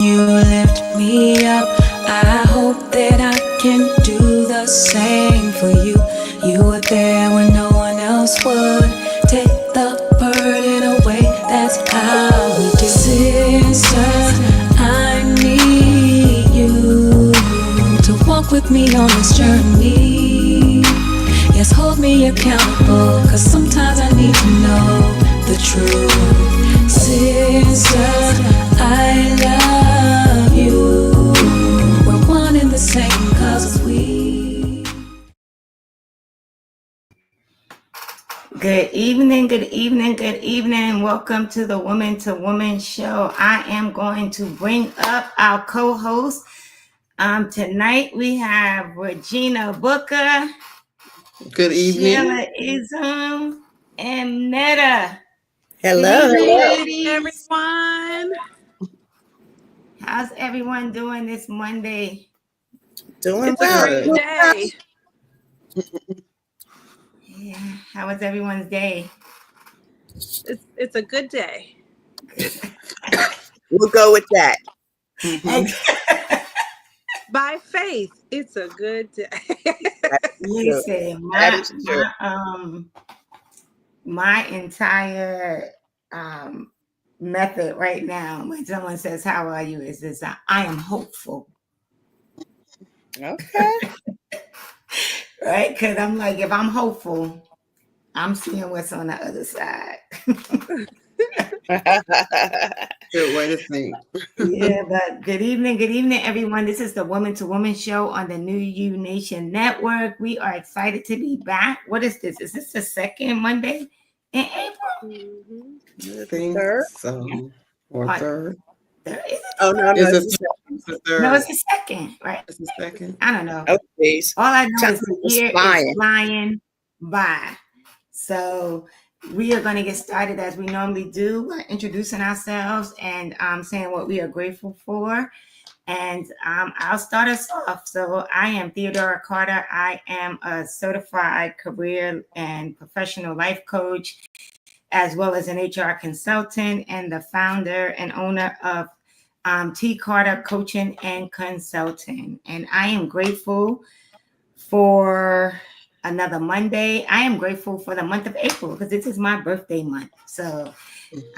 You lift me up. I hope that I can do the same for you. You were there when no one else would. Take the burden away, that's how we do. Sister, I need you to walk with me on this journey. Yes, hold me accountable, cause sometimes I need to know the truth. Sister, I love you. We're one and the same, cause we. Good evening, good evening, good evening. Welcome to the Woman to Woman show. I am going to bring up our co-host. Tonight we have Regina Booker, Good evening. Sheila Izum, and Meta. Hello. Good evening, Hello, ladies. everyone. How's everyone doing this Monday? Doing It's well. a great day. Yeah, how was everyone's day? It's a good day. We'll go with that. By faith, it's a good day. Listen, my entire method right now when someone says how are you is this: I am hopeful. Okay. Right, because I'm like, if I'm hopeful, I'm seeing what's on the other side. Good way to think. Yeah, but good evening, everyone. This is the Woman to Woman show on the New You Nation Network. We are excited to be back. What is this? Is this the second Monday in April? I think Third? so. Or third. Is it Oh, no, It's it's the third. No, it's the second, right? It's the second. I don't know. oh, geez. All I know Time is the is year flying. is flying by. So we are going to get started as we normally do by introducing ourselves and saying what we are grateful for. And I'll start us off. So I am Theodora Carter. I am a certified career and professional life coach, as well as an HR consultant and the founder and owner of T. Carter Coaching and Consulting. And I am grateful for another Monday. I am grateful for the month of April because this is my birthday month. So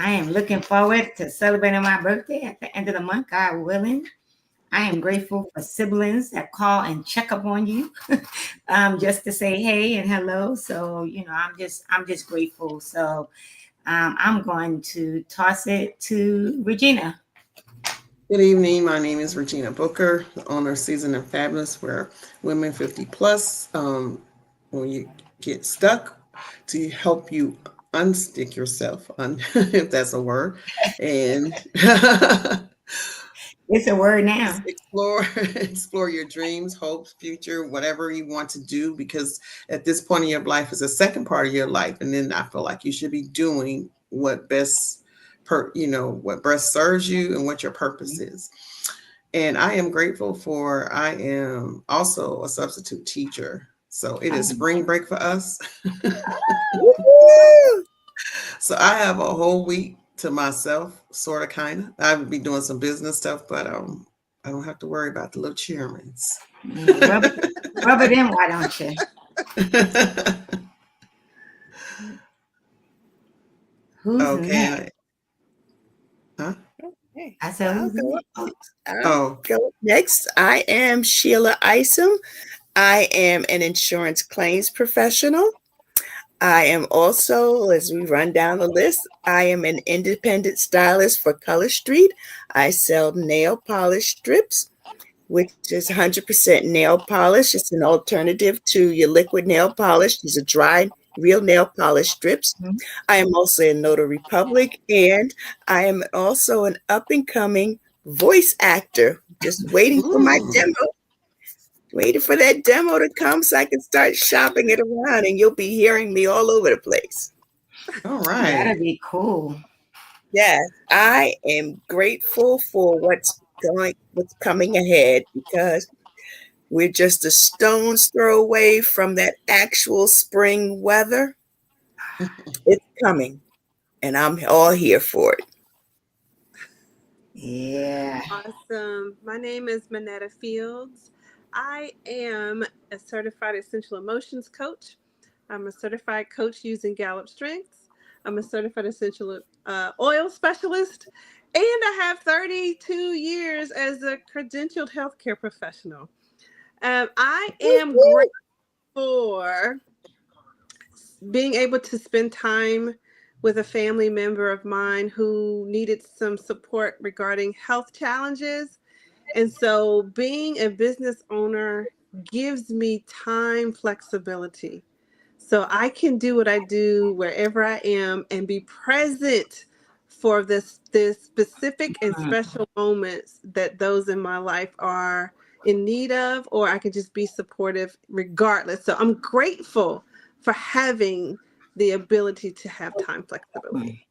I am looking forward to celebrating my birthday at the end of the month, God willing. I am grateful for siblings that call and check up on you just to say hey and hello. So, I'm just grateful. So I'm going to toss it to Regina. Good evening. My name is Regina Booker, the owner of Seasoned and Fabulous, where women 50 plus, when you get stuck, to help you unstick yourself, if that's a word, and It's a word now. explore your dreams, hopes, future, whatever you want to do, because at this point in your life is the second part of your life, and then I feel like you should be doing what best what best serves you and what your purpose is. And I am grateful I am also a substitute teacher, so it is spring break for us. So I have a whole week to myself, sort of, kind of. I would be doing some business stuff, but I don't have to worry about the little chairmans. Rub it in, why don't you? Who's okay. next? Huh? Okay. I said, who's next? I'll go next. I am Sheila Izum. I am an insurance claims professional. I am also, as we run down the list, I am an independent stylist for Color Street. I sell nail polish strips, which is 100% nail polish. It's an alternative to your liquid nail polish. These are dry, real nail polish strips. I am also in Notary Public, and I am also an up-and-coming voice actor, just waiting for my demo. Waiting for that demo to come so I can start shopping it around, and you'll be hearing me all over the place. All right. That'd be cool. Yes, I am grateful for what's coming ahead, because we're just a stone's throw away from that actual spring weather. It's coming, and I'm all here for it. Yeah. Awesome. My name is Manetta Fields. I am a certified essential emotions coach. I'm a certified coach using Gallup Strengths. I'm a certified essential oil specialist. And I have 32 years as a credentialed healthcare professional. I am grateful for being able to spend time with a family member of mine who needed some support regarding health challenges. And so being a business owner gives me time flexibility. So I can do what I do wherever I am and be present for this specific and Mm. special moments that those in my life are in need of, or I can just be supportive regardless. So I'm grateful for having the ability to have time flexibility.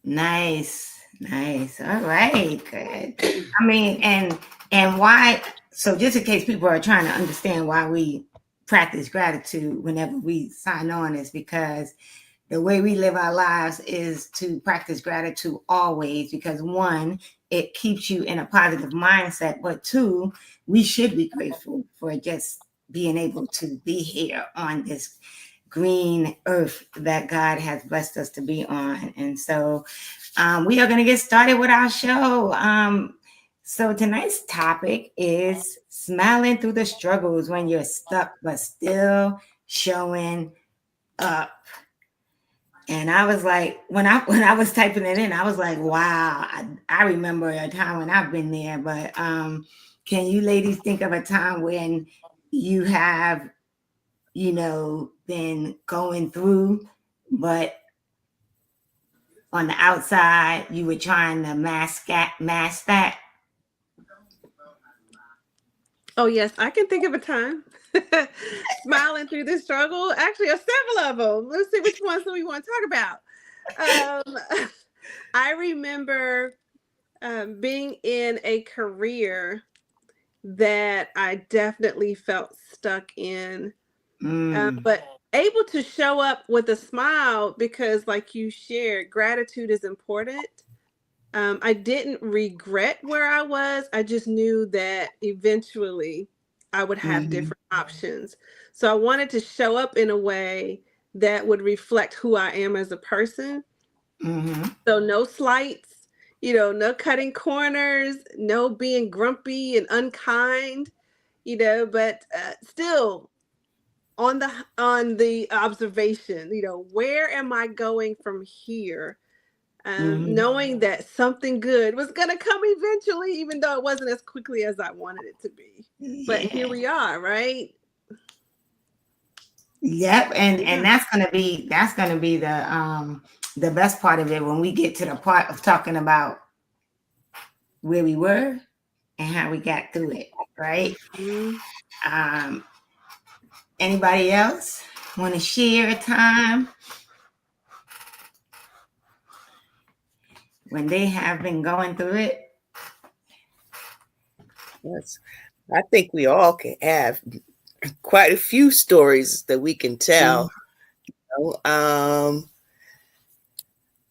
Nice. Nice. All right. Good. I mean, and why? So just in case people are trying to understand why we practice gratitude whenever we sign on, is because the way we live our lives is to practice gratitude always, because one, it keeps you in a positive mindset, but two, we should be grateful for just being able to be here on this green earth that God has blessed us to be on. And so we are going to get started with our show. So tonight's topic is smiling through the struggles when you're stuck, but still showing up. And I was like, when I was typing it in, I was like, wow, I remember a time when I've been there. But can you ladies think of a time when you have, been going through, but on the outside you were trying to mask that? Oh, yes, I can think of a time. Smiling through the struggle. Actually, several of them. Let's see which ones do we want to talk about. I remember being in a career that I definitely felt stuck in, but able to show up with a smile because, like you shared, gratitude is important. I didn't regret where I was. I just knew that eventually I would have Mhm. different options. So I wanted to show up in a way that would reflect who I am as a person. Mhm. So no slights, no cutting corners, no being grumpy and unkind, but still on the observation, where am I going from here? Mhm. Knowing that something good was going to come eventually, even though it wasn't as quickly as I wanted it to be. But here Yeah. we are, right? Yep. And Yeah. that's gonna be the best part of it when we get to the part of talking about where we were and how we got through it, right? Mhm. Um, Anybody else want to share a time when they have been going through it? Yes. I think we all can have quite a few stories that we can Mhm. tell.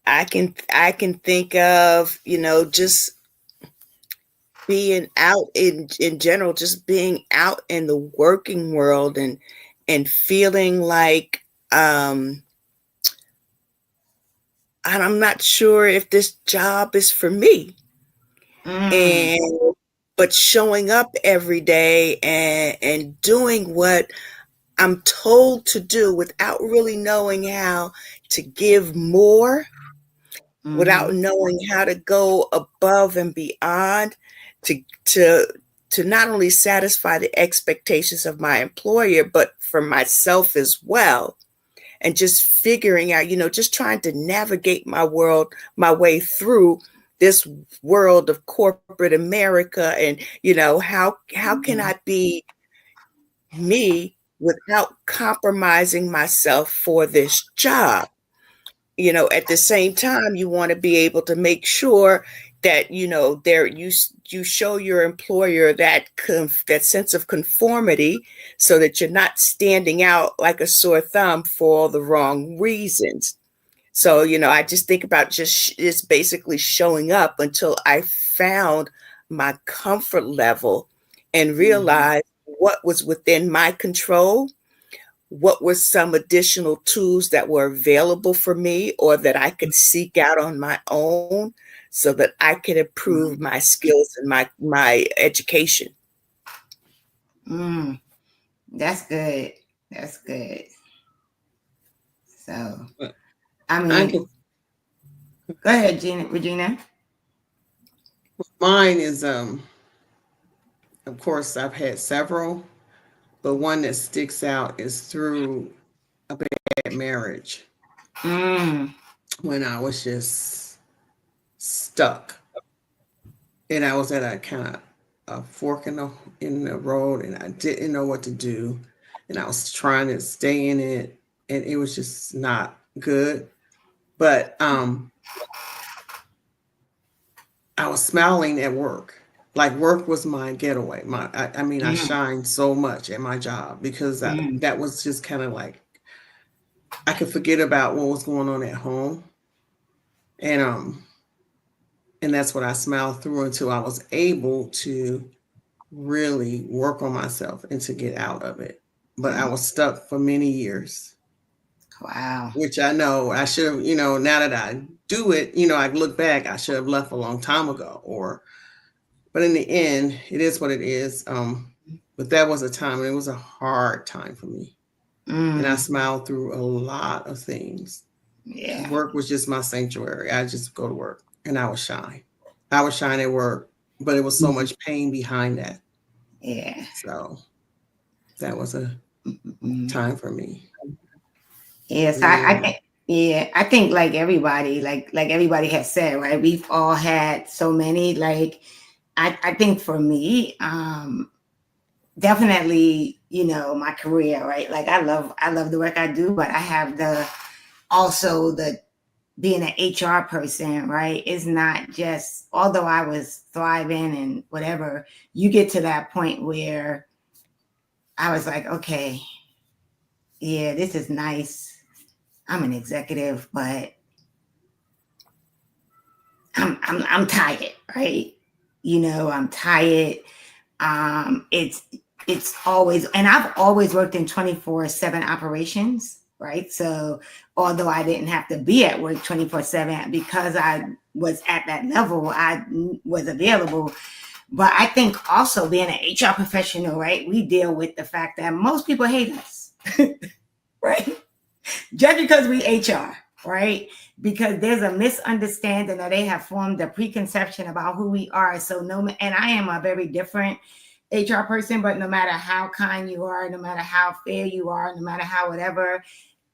I can think of, just being out in general, just being out in the working world and feeling like and I'm not sure if this job is for me. Mm. And but showing up every day and doing what I'm told to do without really knowing how to give more, Mhm. without knowing how to go above and beyond to to to not only satisfy the expectations of my employer, but for myself as well. And just figuring out, just trying to navigate my way through this world of corporate America. And, how can Mhm. I be me without compromising myself for this job? At the same time, you want to be able to make sure that you show your employer that sense of conformity, so that you're not standing out like a sore thumb for all the wrong reasons. So, I just think about just basically showing up until I found my comfort level and realized what was within my control, what were some additional tools that were available for me or that I could seek out on my own so that I could improve my skills and my education. That's good. That's good. So, But I I mean, can. go ahead, Regina. Mine is of course I've had several, but one that sticks out is through a bad marriage Mm, when I was just stuck and I was at a kind of a fork in the road and I didn't know what to do and I was trying to stay in it and it was just not good. But I was smiling at work. Like work was my getaway. I mean, I mm, shined so much at my job because mm, that was just kind of like I could forget about what was going on at home, and that's what I smiled through until I was able to really work on myself and to get out of it. But I mm. was stuck for many years, Wow. which I know I should have. Now that I do it, I look back, I should have left a long time ago, or but in the end, it is what it is. But that was a time, and it was a hard time for me. And I Mm, smiled through a lot of things. yeah. Work was just my sanctuary. I just go to work, and I would shine. I would shine at work, but it was so Mm, much pain behind that. yeah. So that was a Mm. time for me. Yes, Really I was. think yeah, I think like everybody, like everybody has said, right? We've all had so many. Like I think for me, definitely, my career, right? Like I love the work I do, but I have the being an HR person, right? Is not just although I was thriving and whatever, you get to that point where I was like, okay, yeah, this is nice. I'm an executive, but I'm tired, right? I'm tired. It's always, and I've always worked in 24/7 operations, right? So although I didn't have to be at work 24/7 because I was at that level, I was available. But I think also being an HR professional, right? We deal with the fact that most people hate us, right? Just because we HR, right? Because there's a misunderstanding that they have formed a preconception about who we are. So and I am a very different HR person, but no matter how kind you are, no matter how fair you are, no matter how whatever,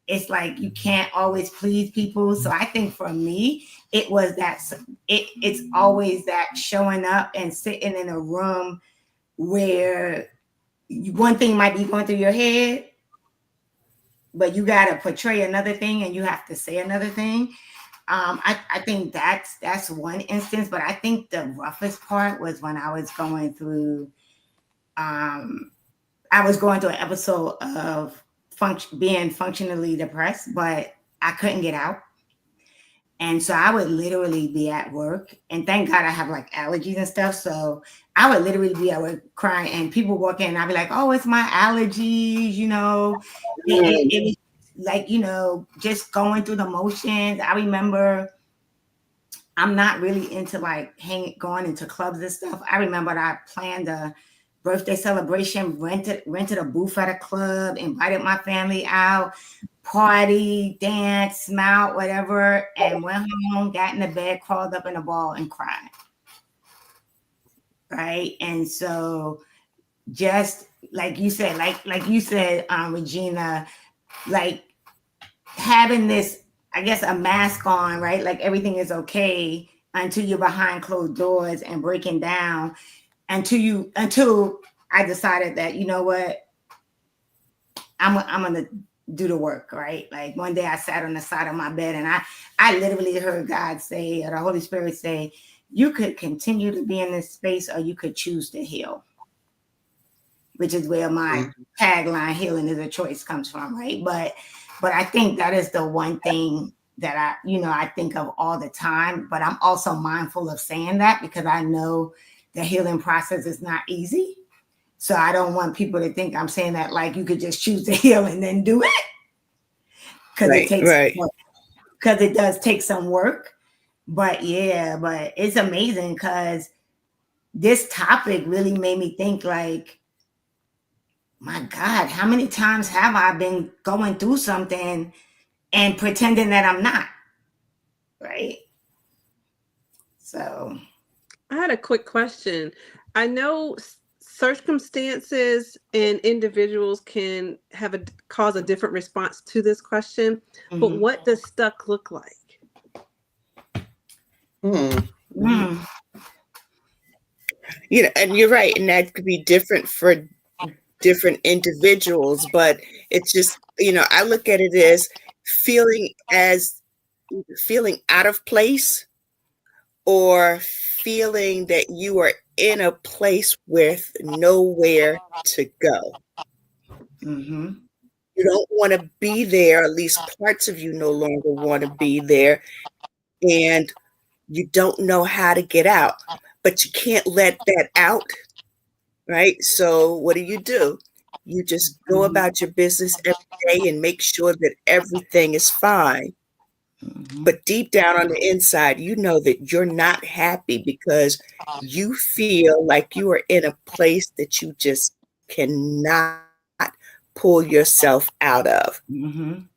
it's like you can't always please people. So I think for me, it was that it's always that showing up and sitting in a room where one thing might be going through your head, but you got to portray another thing and you have to say another thing. I think that's one instance, but I think the roughest part was when I was going through an episode of being functionally depressed, but I couldn't get out. And so I would literally be at work, and thank God I have like allergies and stuff. So I would literally be at work crying, and people walk in, and I'd be like, "Oh, it's my allergies," It was like just going through the motions. I remember I'm not really into like going into clubs and stuff. I remember I planned a birthday celebration, rented a booth at a club, invited my family out, party, dance, smile, whatever, and went home, got in the bed, crawled up in a ball, and cried. Right. And so just like you said, Regina, like having this, I guess, a mask on, right? Like everything is okay until you're behind closed doors and breaking down until I decided that, you know what, I'm gonna do the work, right? Like one day I sat on the side of my bed and I literally heard God say, or the Holy Spirit say, you could continue to be in this space or you could choose to heal, which is where my tagline, healing is a choice, comes from, right? But I think that is the one thing that I think of all the time, but I'm also mindful of saying that because I know the healing process is not easy. So I don't want people to think I'm saying that like you could just choose to heal and then do it. Because it Right, takes right. work. Because it does take some work. But yeah, but it's amazing because this topic really made me think like, my God, how many times have I been going through something and pretending that I'm not? Right. So I had a quick question. I know circumstances and individuals can cause a different response to this question, but mhm. what does stuck look like? Hmm. Mm. And you're right, and that could be different for different individuals, but it's just, I look at it as feeling as feeling out of place or feeling that you are in a place with nowhere to go. Mhm. You don't want to be there, at least parts of you no longer want to be there, and you don't know how to get out, but you can't let that out, right? So what do? You just go Mhm. about your business every day and make sure that everything is fine. Mhm. But deep down on the inside, you know that you're not happy because you feel like you are in a place that you just cannot pull yourself out of. Mhm.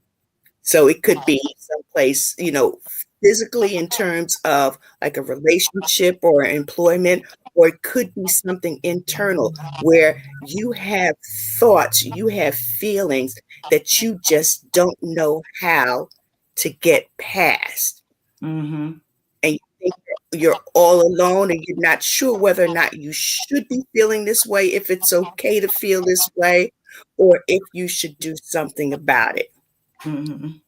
So it could be someplace, physically in terms of like a relationship or employment, or it could be something internal where you have thoughts, you have feelings that you just don't know how to get past. Mhm. And you think that you're all alone and you're not sure whether or not you should be feeling this way, if it's okay to feel this way, or if you should do something about it. Mhm.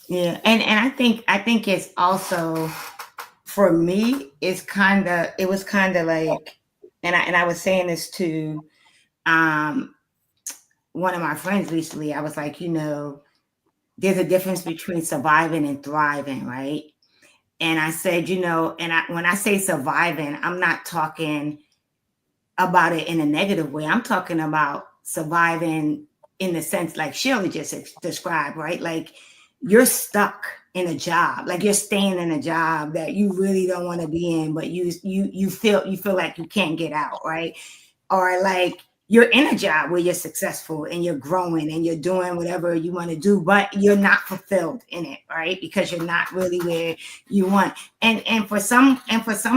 Yeah, and I think it's also for me. It was kind of like, and I was saying this to um one of my friends recently. I was like, there's a difference between surviving and thriving, right? And I said, when I say surviving, I'm not talking about it in a negative way. I'm talking about surviving in the sense like Shirley just described, right? Like you're stuck in a job, like you're staying in a job that you really don't want to be in, but you feel like you can't get out, right? Or like you're in a job where you're successful and you're growing and you're doing whatever you want to do, but you're not fulfilled in it, right? Because you're not really where you want. And for some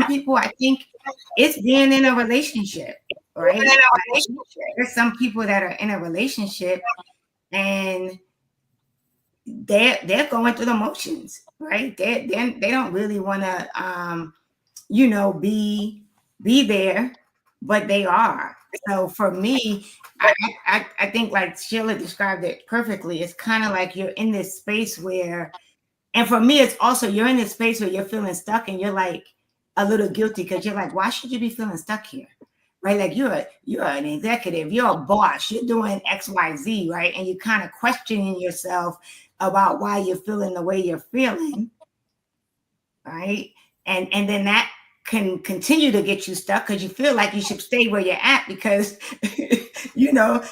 people, I think it's being in a relationship, right? Like, there's some people that are in a relationship and they're going through the motions, right? They don't really want to be there, but they are. So for me, I think like Sheila described it perfectly. It's kind of like you're in this space where, and for me, it's also you're in this space where you're feeling stuck and you're like a little guilty because you're like, why should you be feeling stuck here? Right? Like you're an executive, you're a boss, you're doing XYZ, right? And you're kind of questioning yourself about why you're feeling the way you're feeling, right? And then that can continue to get you stuck because you feel like you should stay where you're at because you know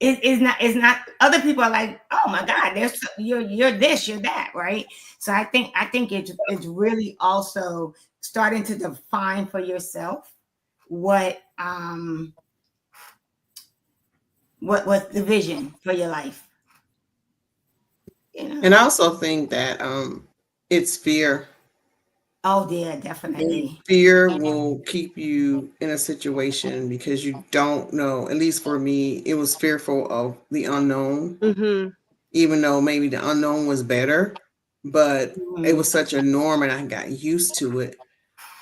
it's not other people are like, oh my God, you're this, you're that, right? So I think it's really also starting to define for yourself what's the vision for your life, you know. And I also think that it's fear. Oh yeah, And definitely. fear will keep you in a situation because you don't know. At least for me, it was fearful of the unknown, Mm-hmm. even though maybe the unknown was better, but it Mhm. was such a norm and I got used to it.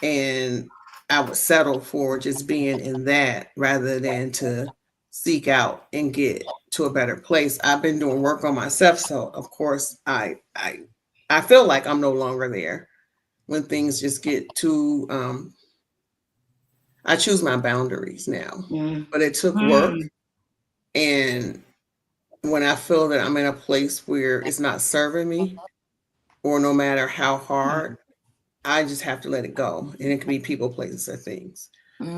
And I would settle for just being in that rather than to seek out and get to a better place. I've been doing work on myself, so of course I feel like I'm no longer there when things just get too I choose my boundaries now. Mm. But it took work, Mm. and when I feel that I'm in a place where it's not serving me, or no matter how hard, I just have to let it go. And it can be people, places, or things.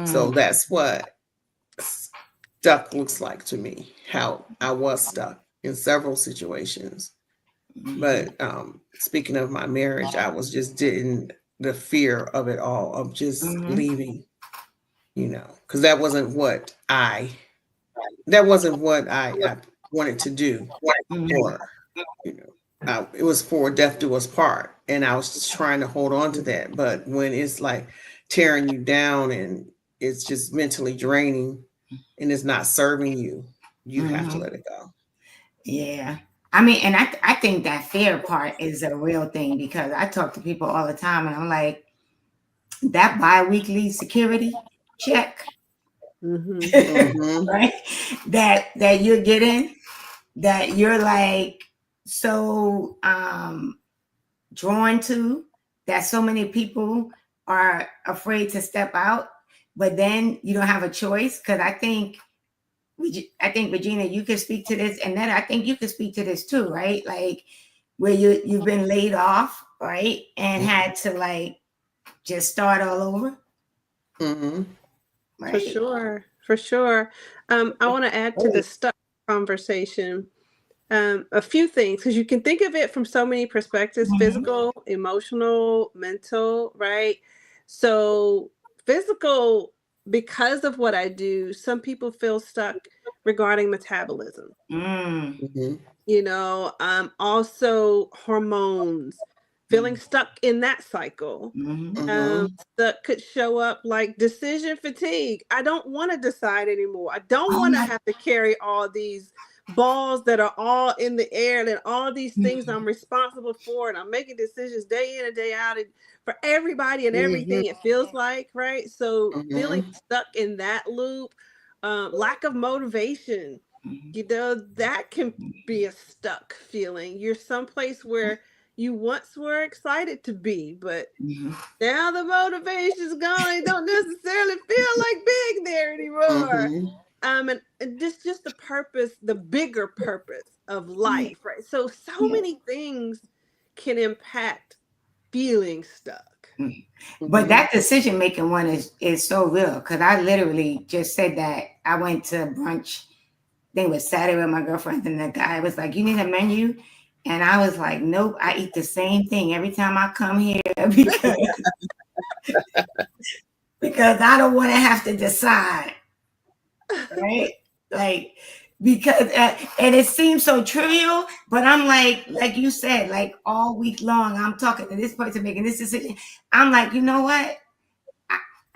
So that's what stuck looks like to me, how I was stuck in several situations. But speaking of my marriage, I was just didn't the fear of it all, of just leaving, because that wasn't what I wanted to do. Or, it was for death do us part. And I was just trying to hold on to that. But when it's like tearing you down and it's just mentally draining and it's not serving you, you have to let it go. Yeah. I mean, and I think that fear part is a real thing, because I talk to people all the time and I'm like, that bi-weekly security check, right? That you're getting, that you're like so drawn to, that so many people are afraid to step out, but then you don't have a choice. Because I think Regina, you can speak to this, and then I think you can speak to this too, right? Like where you've been laid off, right, and had to like just start all over. Right? For sure. I want to add to the stuck conversation a few things, because you can think of it from so many perspectives: physical, emotional, mental, right? So physical, because of what I do, some people feel stuck regarding metabolism. Also hormones, feeling stuck in that cycle. That could show up like decision fatigue. I don't want to decide anymore. I don't want to have to carry all these balls that are all in the air and all these things I'm responsible for, and I'm making decisions day in and day out and for everybody and everything, it feels like, right? So feeling stuck in that loop, lack of motivation, that can be a stuck feeling. You're someplace where you once were excited to be, but now the motivation's gone. You don't necessarily feel like being there anymore. And just the purpose, the bigger purpose of life, right? So many things can impact feeling stuck. But that decision making one is so real, because I literally just said that. I went to brunch, I think it was Saturday, with my girlfriend, and the guy was like, "You need a menu?" And I was like, "Nope, I eat the same thing every time I come here because I don't want to have to decide." Right? Like, because and it seems so trivial, but I'm like you said, like all week long, I'm talking to this person, making this decision. I'm like, you know what?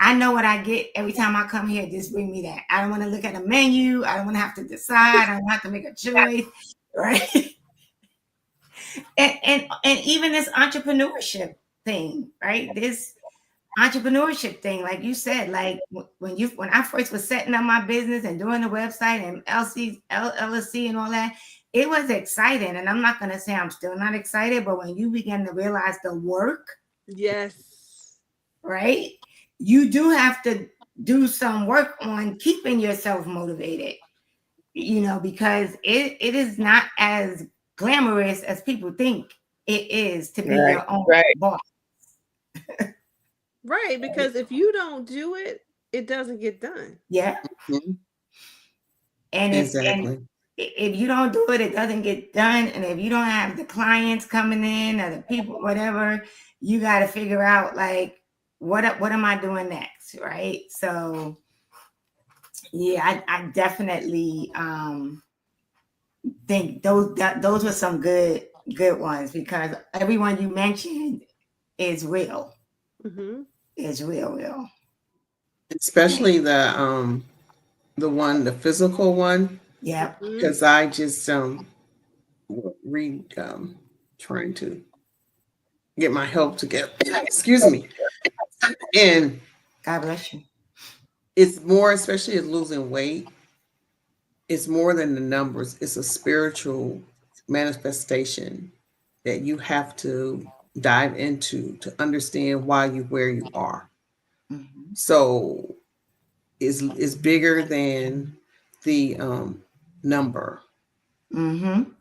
I know what I get every time I come here. Just bring me that. I don't want to look at a menu. I don't want to have to decide. I don't have to make a choice, right? and even this entrepreneurship thing, right? This entrepreneurship thing, like you said, like when I first was setting up my business and doing the website and LLC and all that, it was exciting. And I'm not going to say I'm still not excited, but when you begin to realize the work, right, you do have to do some work on keeping yourself motivated, because it is not as glamorous as people think it is to be your own boss. Right, because if you don't do it, it doesn't get done. Yeah. And if you don't do it, it doesn't get done. And if you don't have the clients coming in or the people, whatever, you got to figure out like, what am I doing next, right? So, yeah, I definitely think those were some good ones, because everyone you mentioned is real. Is real. Especially the physical one. Yeah. Because I just trying to get my help together. Excuse me. And God bless you. It's more, especially as losing weight, it's more than the numbers. It's a spiritual manifestation that you have to dive into to understand why you where you are. So it's bigger than the number. And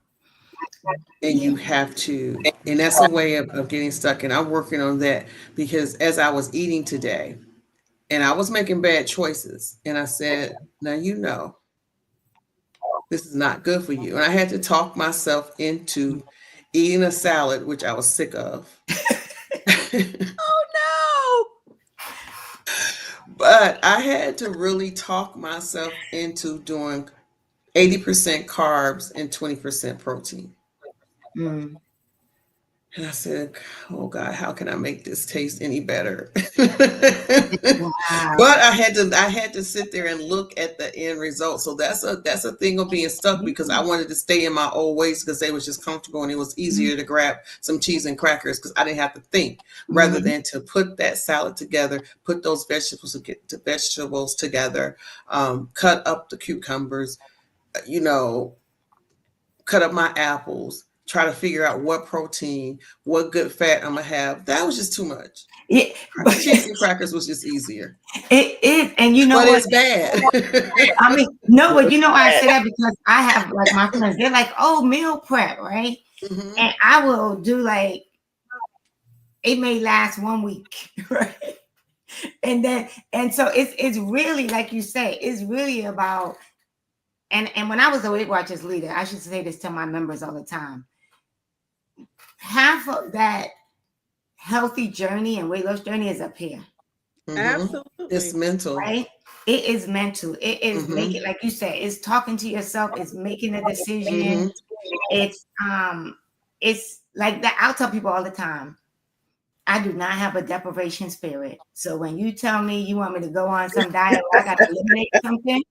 you have to And that's a way of getting stuck. And I'm working on that because as I was eating today and I was making bad choices, and I said, now you know this is not good for you. And I had to talk myself into eating a salad, which I was sick of. Oh But I had to really talk myself into doing 80% carbs and 20% protein. Mm. And I said, oh God, how can I make this taste any better? Wow. But I had to sit there and look at the end result. So that's a thing of being stuck, because I wanted to stay in my old ways because they was just comfortable and it was easier to grab some cheese and crackers because I didn't have to think, rather than to put that salad together, put those vegetables together, cut up the cucumbers, you know, cut up my apples, try to figure out what protein, what good fat I'm gonna have. That was just too much. Yeah, but Cheese and crackers was just easier, it is, and you know but what? it's bad. I mean, no, but you know why I say that, because I have like my friends. They're like, "Oh, meal prep, right?" Mhm. And I will do like it may last 1 week, right? And so it's really like you say, it's really about. And when I was a Weight Watchers leader, I should say this to my members all the time. Half of that healthy journey and weight loss journey is up here, no. Mhm. Absolutely. It's mental. right? It is mental. It is Mhm. making, like you said, it's talking to yourself, it's making a decision. Mhm. It's like that. I'll tell people all the time, I do not have a deprivation spirit. So when you tell me you want me to go on some diet, or I gotta eliminate something,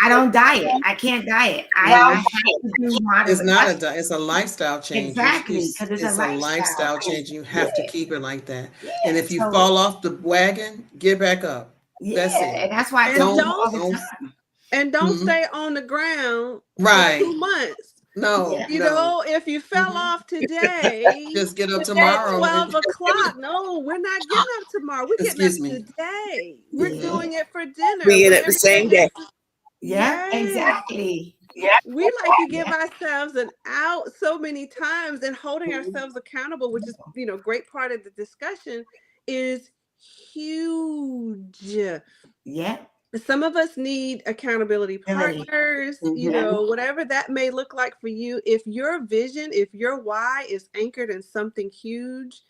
I don't diet. I can't diet. I have to do moderate. It's not a diet. It's a lifestyle change. Exactly, because it's a lifestyle. change. You have to keep it like that. And Yeah, if you so fall off the wagon, get back up. That's yeah, it. and that's why I And tell people don't all the Don't. time. and don't Mhm. stay on the ground for Right. 2 months. No. Yeah. You No. know, if you fell Mhm. off today Just get up at tomorrow. 12 o'clock, no, we're not getting up tomorrow. We're getting up Excuse me. today. We're Yeah. doing it for dinner. We get it Whatever the same day. Yeah, Yes. exactly. We like to give ourselves an out so many times, and holding ourselves accountable, which is, great part of the discussion, is huge. Yeah. Some of us need accountability Ability. partners, Mhm. whatever that may look like for you. If your vision, if your why is anchored in something huge,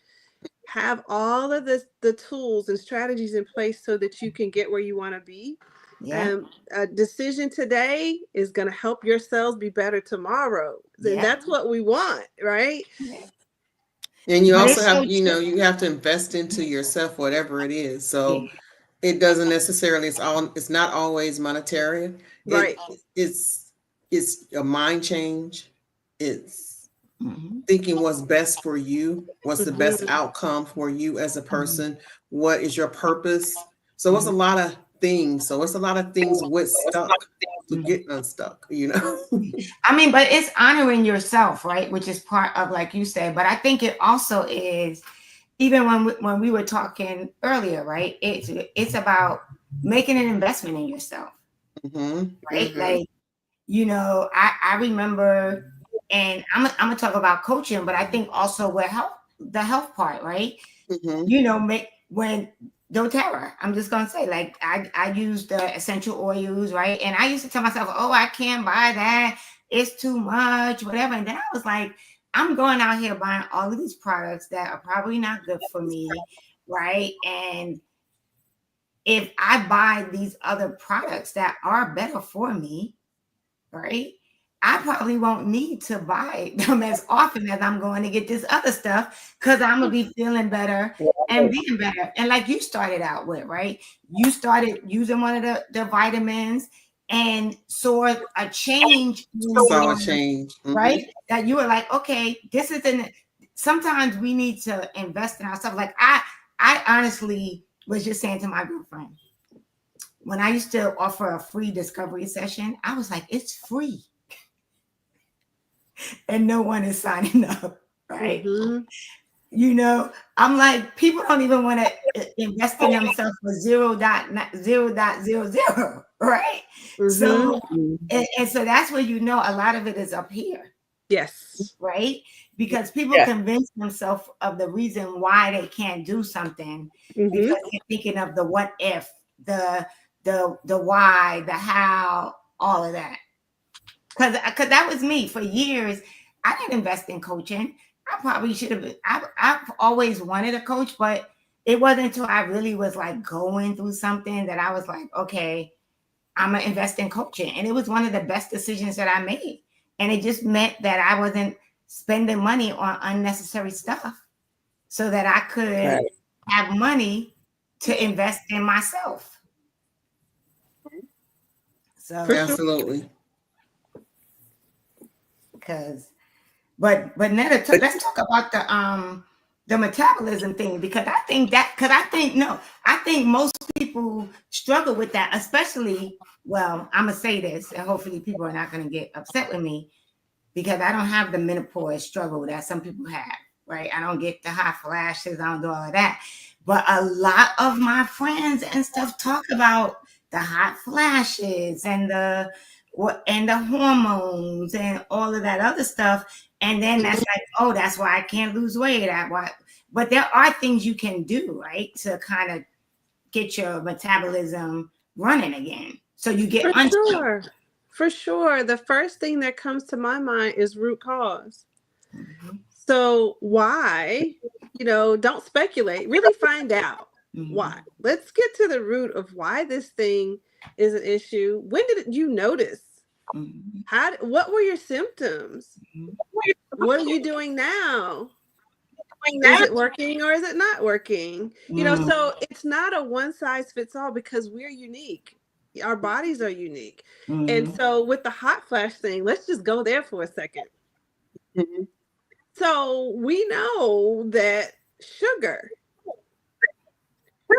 have all of the tools and strategies in place so that you can get where you want to be. Yeah. A decision today is going to help your cells be better tomorrow. And Yeah. that's what we want, right? Yeah. And you But also it's have, so true. you have to invest into yourself, whatever it is. So Yeah. it doesn't necessarily, it's not always monetary. Right. It's a mind change. It's Mhm. thinking what's best for you, what's the best Mhm. outcome for you as a person, what is your purpose. So it's a Mhm. lot of things. So it's a lot of things with stuck to Mhm. get unstuck, I mean, but it's honoring yourself, right? Which is part of, like you said, but I think it also is, even when we were talking earlier, right? It's about making an investment in yourself, Mhm. right? Mhm. Like, I remember, and I'm gonna talk about coaching, but I think also with the health part, right? Mhm. Make when doTERRA. I'm just gonna say, like, I use the essential oils, right? And I used to tell myself, oh, I can't buy that, it's too much, whatever. And then I was like, I'm going out here buying all of these products that are probably not good for me, right? And if I buy these other products that are better for me, right, I probably won't need to buy them as often as I'm going to get this other stuff, because I'm gonna be feeling better and being better. And like you started out with, right? You started using one of the vitamins and saw a change in Saw your, a change. right? That you were like, okay, this isn't. Sometimes we need to invest in ourselves. Like I honestly was just saying to my girlfriend, when I used to offer a free discovery session, I was like, it's free and no one is signing up, right? Mhm. I'm like, people don't even want to invest in themselves for 0.000, right? So, Mhm. and so that's where a lot of it is up here, Yes. right? Because people Yeah. convince themselves of the reason why they can't do something Mm-hmm. because they're thinking of the what if, the why, the how, all of that. Because that was me for years. I didn't invest in coaching. I probably should have. I've always wanted a coach, but it wasn't until I really was like going through something that I was like, okay, I'm gonna invest in coaching, and it was one of the best decisions that I made. And it just meant that I wasn't spending money on unnecessary stuff, so that I could Right. have money to invest in myself. So, For sure. Absolutely. because but Netta, let's talk about the metabolism thing, because I think most people struggle with that, especially, well, I'm gonna say this and hopefully people are not gonna get upset with me, because I don't have the menopause struggle that some people have, right? I don't get the hot flashes, I don't do all of that. But a lot of my friends and stuff talk about the hot flashes and the hormones and all of that other stuff. And then that's like, oh, that's why I can't lose weight. But there are things you can do, right, to kind of get your metabolism running again. So you get For sure. For sure. The first thing that comes to my mind is root cause. Mhm. So why? Don't speculate. Really find out why. Let's get to the root of why this thing is an issue. When did you notice? What were your symptoms? What are you doing now? Is it working or is it not working? So it's not a one size fits all, because we're unique. Our bodies are unique. And so with the hot flash thing, let's just go there for a second. Mhm. So we know that sugar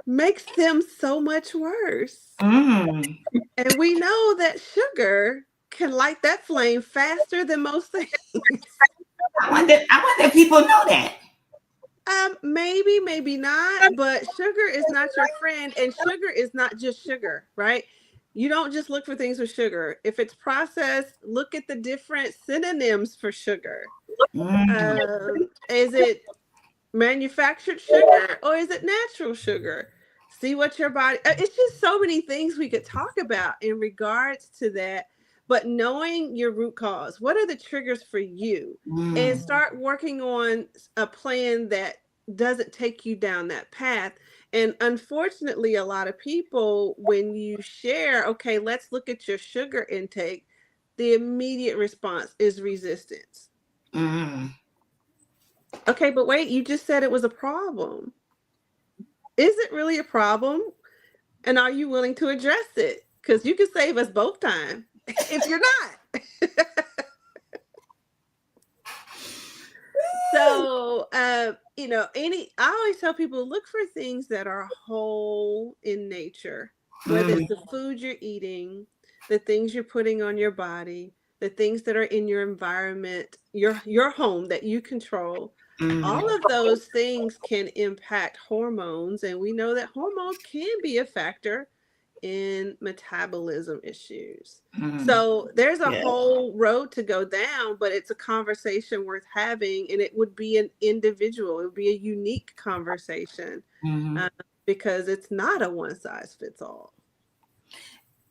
makes them so much worse. Mm. And we know that sugar can light that flame faster than most things. I wonder if people know that. Maybe, maybe not, but sugar is not your friend, and sugar is not just sugar, right? You don't just look for things with sugar. If it's processed, look at the different synonyms for sugar. Is it manufactured sugar or is it natural sugar? See what your body, it's just so many things we could talk about in regards to that. But knowing your root cause, what are the triggers for you? And start working on a plan that doesn't take you down that path. And unfortunately, a lot of people, when you share, okay, let's look at your sugar intake, the immediate response is resistance. Okay, but wait, you just said it was a problem. Is it really a problem? And are you willing to address it? Because you can save us both time if you're not. So, I always tell people, look for things that are whole in nature, whether it's the food you're eating, the things you're putting on your body, the things that are in your environment, your home that you control. All of those things can impact hormones, and we know that hormones can be a factor in metabolism issues. So there's a whole road to go down, but it's a conversation worth having, and it would be an individual, it would be a unique conversation, because it's not a one size fits all.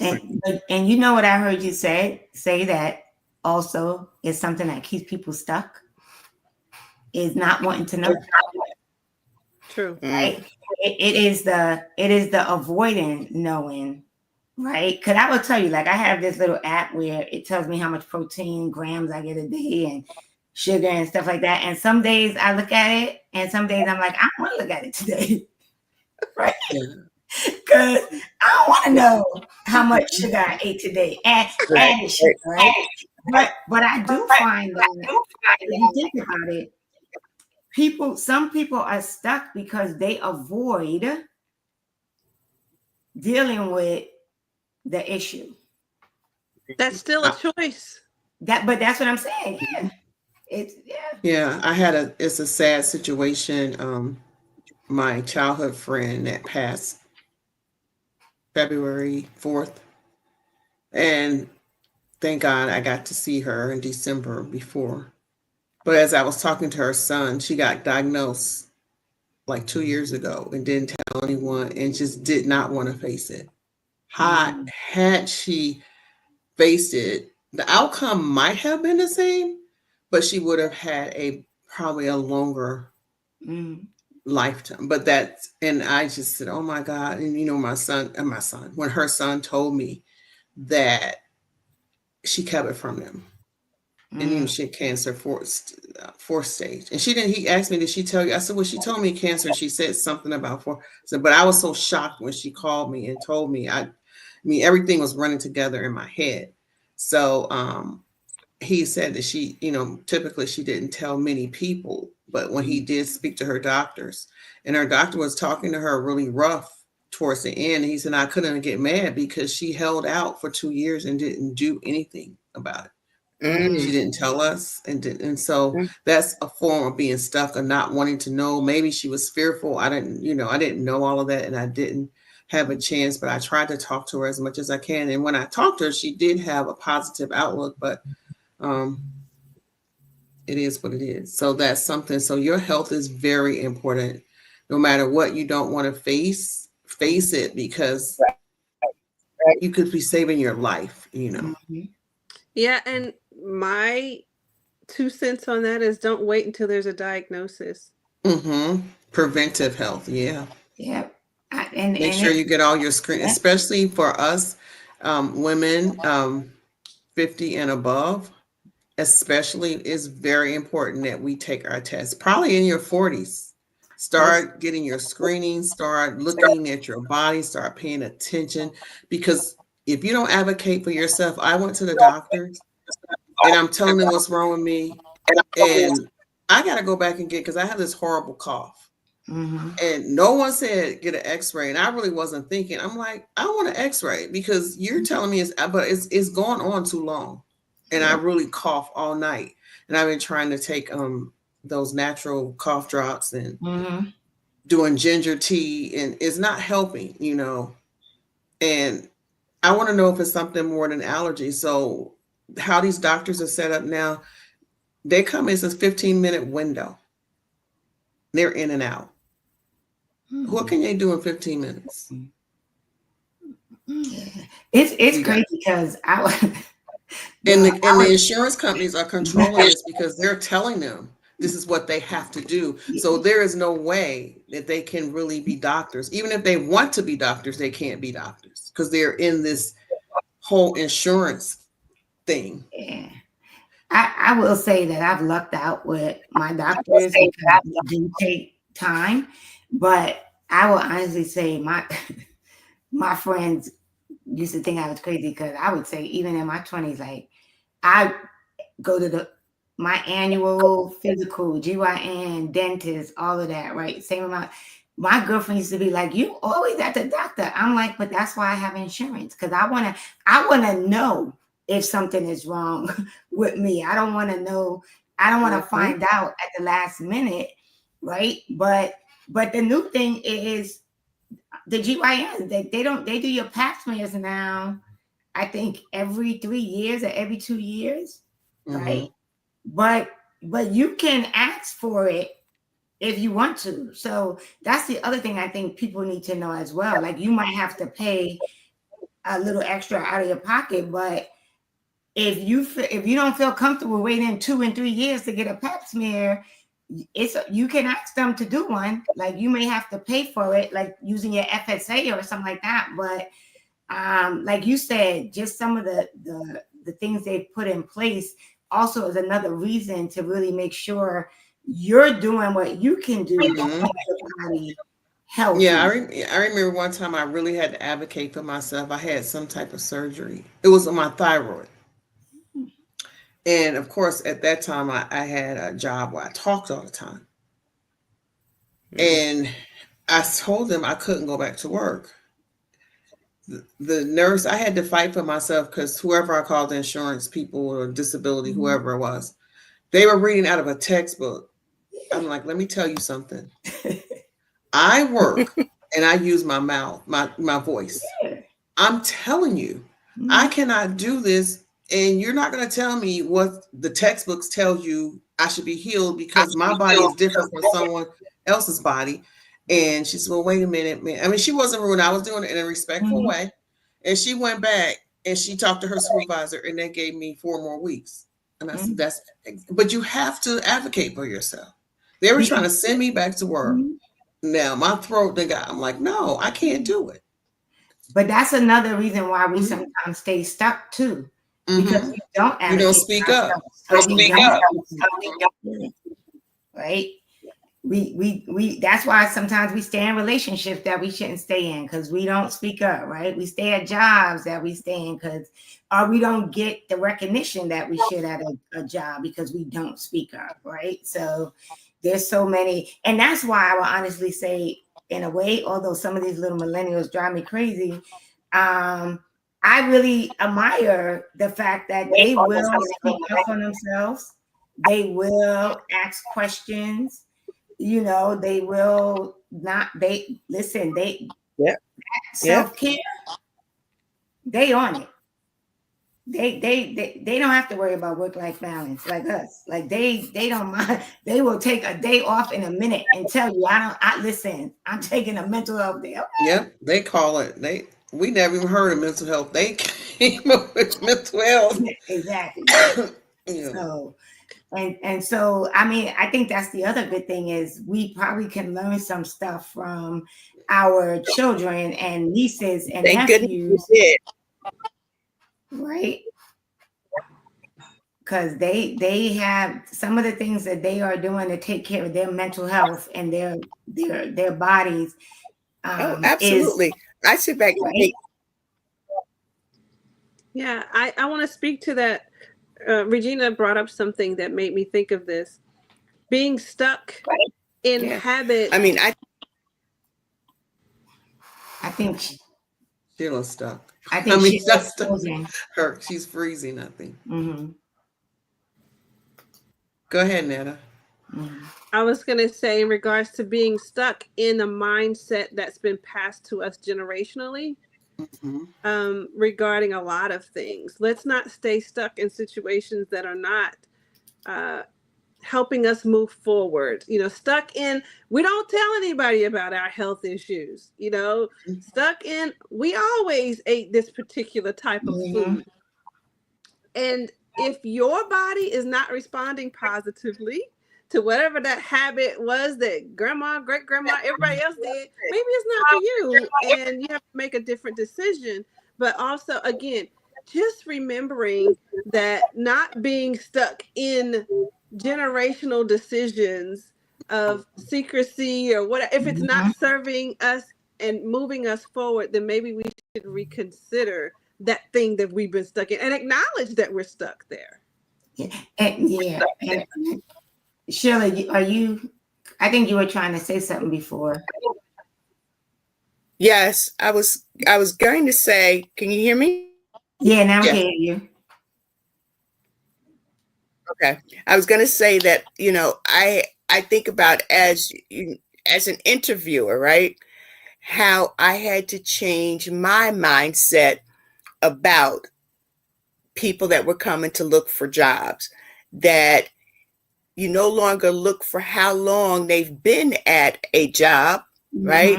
And you know what I heard you say that also is something that keeps people stuck, is not wanting to know. True. Right? It is the avoiding knowing, right? Because I will tell you, like, I have this little app where it tells me how much protein grams I get a day and sugar and stuff like that. And some days I look at it, and some days I'm like, I don't want to look at it today, right? Because I don't want to know how much sugar I ate today. Added sugar, right? But I do find that if you think about it, some people are stuck because they avoid dealing with the issue. That's still a choice. But that's what I'm saying. Yeah, it's a sad situation. My childhood friend that passed February 4th, and thank God I got to see her in December before. But as I was talking to her son, she got diagnosed like 2 years ago and didn't tell anyone and just did not want to face it. Had she faced it, the outcome might have been the same, but she would have had probably a longer lifetime. But and I just said, oh my God. And my son, when her son told me that she kept it from him. And she had cancer, fourth stage. And he asked me, did she tell you? I said, well, she told me cancer. She said something about fourth. But I was so shocked when she called me and told me. I mean, everything was running together in my head. So he said that she, typically she didn't tell many people, but when he did speak to her doctors, and her doctor was talking to her really rough towards the end, he said, I couldn't get mad because she held out for 2 years and didn't do anything about it. She didn't tell us, and so that's a form of being stuck and not wanting to know. Maybe she was fearful. I didn't know all of that, and I didn't have a chance, but I tried to talk to her as much as I can. And when I talked to her, she did have a positive outlook, but it is what it is. So that's something. So your health is very important. No matter what you don't want to face it, because you could be saving your life, Yeah, and my 2 cents on that is don't wait until there's a diagnosis. Preventive health, yeah. Yeah. Make sure you get all your screening, especially for us women 50 and above, especially. It's very important that we take our tests. Probably in your 40s. Start getting your screening, start looking at your body, start paying attention. Because if you don't advocate for yourself, I went to the doctors and I'm telling them what's wrong with me. And I got to go back and because I have this horrible cough. And no one said get an x-ray. And I really wasn't thinking. I'm like, I want an x-ray because you're telling me it's going on too long. And I really cough all night. And I've been trying to take those natural cough drops and doing ginger tea, and it's not helping, and I want to know if it's something more than allergy. So how these doctors are set up now, they come in this 15-minute window. They're in and out. What can they do in 15 minutes? It's crazy because and the insurance companies are controlling this because they're telling them this is what they have to do. So there is no way that they can really be doctors. Even if they want to be doctors, they can't be doctors because they're in this whole insurance thing. Yeah. I will say that I've lucked out with my doctors because they do take time, but I will honestly say my friends used to think I was crazy because I would say even in my 20s, like I go to my annual physical, GYN, dentist, all of that, right? Same amount. My girlfriend used to be like, you always at the doctor. I'm like, but that's why I have insurance, because I wanna know if something is wrong with me. I don't want to know. I don't want to find out at the last minute, right? But the new thing is the GYN. They do your pap smears now. I think every 3 years or every 2 years, right? But you can ask for it if you want to. So that's the other thing I think people need to know as well. Like you might have to pay a little extra out of your pocket, but if you don't feel comfortable waiting 2 and 3 years to get a pap smear, you can ask them to do one. Like you may have to pay for it, like using your FSA or something like that. But like you said, just some of the things they've put in place also is another reason to really make sure you're doing what you can do to keep your body healthy. Yeah, I remember one time I really had to advocate for myself. I had some type of surgery. It was on my thyroid. And of course, at that time, I had a job where I talked all the time. And I told them I couldn't go back to work. The nurse, I had to fight for myself because whoever I called, the insurance people or disability, whoever it was, they were reading out of a textbook. I'm like, let me tell you something. I work and I use my mouth, my voice. I'm telling you, I cannot do this And you're not going to tell me what the textbooks tell you I should be healed, because my body is different from someone else's body. And she said, well, wait a minute, man. I mean, she wasn't rude. I was doing it in a respectful Mhm. way. And she went back and she talked to her supervisor, and they gave me 4 more weeks. And I said, but you have to advocate for yourself. They were trying to send me back to work. Mhm. Now my throat, I'm like, no, I can't do it. But that's another reason why we Mhm. sometimes stay stuck too, because Mhm. we don't You advocate don't for speak up. ourselves. So we don't, right? We that's why sometimes we stay in relationships that we shouldn't stay in, because we don't speak up, right? We stay at jobs that we stay in because, or we don't get the recognition that we should at a job because we don't speak up, right? So there's so many, and that's why I will honestly say, in a way, although some of these little millennials drive me crazy, I really admire the fact that they will speak up for themselves. They will ask questions. You know, they will not. They listen. They Yeah. self care. They on it. They don't have to worry about work life balance like us. Like they don't mind. They will take a day off in a minute and tell you, I don't. I listen. I'm taking a mental health day. Yep, they call it. We never even heard of mental health. They came up with mental health. Exactly. Yeah. So and so I mean, I think that's the other good thing is we probably can learn some stuff from our children and nieces and Thank goodness you nephews, did. right? Because they have some of the things that they are doing to take care of their mental health and their bodies Oh, is absolutely. I sit back and right. think, Yeah, I want to speak to that. Regina brought up something that made me think of this. Being stuck in yeah. habits. I mean, I think Sheila's stuck. I think she's that's frozen. her. She's freezing, I think. Mm-hmm. Go ahead, Netta. Mm-hmm. I was going to say, in regards to being stuck in a mindset that's been passed to us generationally, regarding a lot of things. Let's not stay stuck in situations that are not helping us move forward. You know, stuck in, we don't tell anybody about our health issues. You know, stuck in, we always ate this particular type of food. And if your body is not responding positively to whatever that habit was that grandma, great grandma, everybody else did, maybe it's not for you, and you have to make a different decision. But also, again, just remembering that not being stuck in generational decisions of secrecy or what, if it's not serving us and moving us forward, then maybe we should reconsider that thing that we've been stuck in and acknowledge that we're stuck there. And Sheila, are you? I think you were trying to say something before. yes, I was going to say, can you hear me? Yeah, now I can hear you. Okay. I was going to say that, you know, I think about as an interviewer, right? How I had to change my mindset about people that were coming to look for jobs, that you no longer look for how long they've been at a job, right?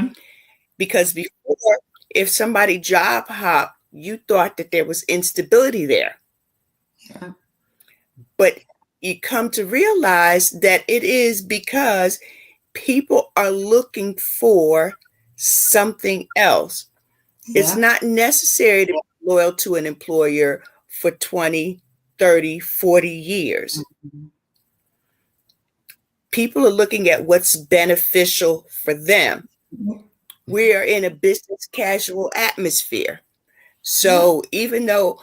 Because before, if somebody job hopped, you thought that there was instability there. Yeah. But you come to realize that it is because people are looking for something else. Yeah. It's not necessary to be loyal to an employer for 20, 30, 40 years. People are looking at what's beneficial for them. We are in a business casual atmosphere. So even though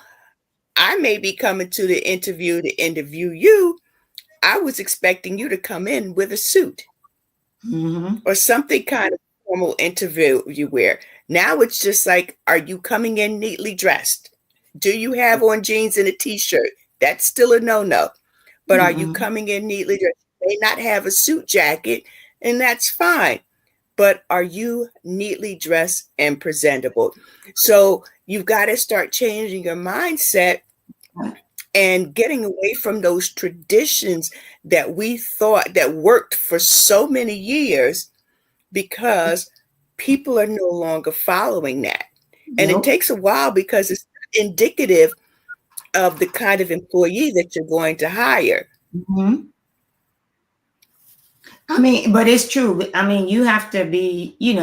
I may be coming to the interview to interview you, I was expecting you to come in with a suit or something kind of formal interview you wear. Now it's just like, are you coming in neatly dressed? Do you have on jeans and a t-shirt? That's still a no-no. But are you coming in neatly dressed? You may not have a suit jacket, and that's fine. But are you neatly dressed and presentable? So you've got to start changing your mindset and getting away from those traditions that we thought that worked for so many years, because people are no longer following that. And it Nope. takes a while because it's indicative of the kind of employee that you're going to hire. Mhm. I mean, but it's true. I mean, you have to be, you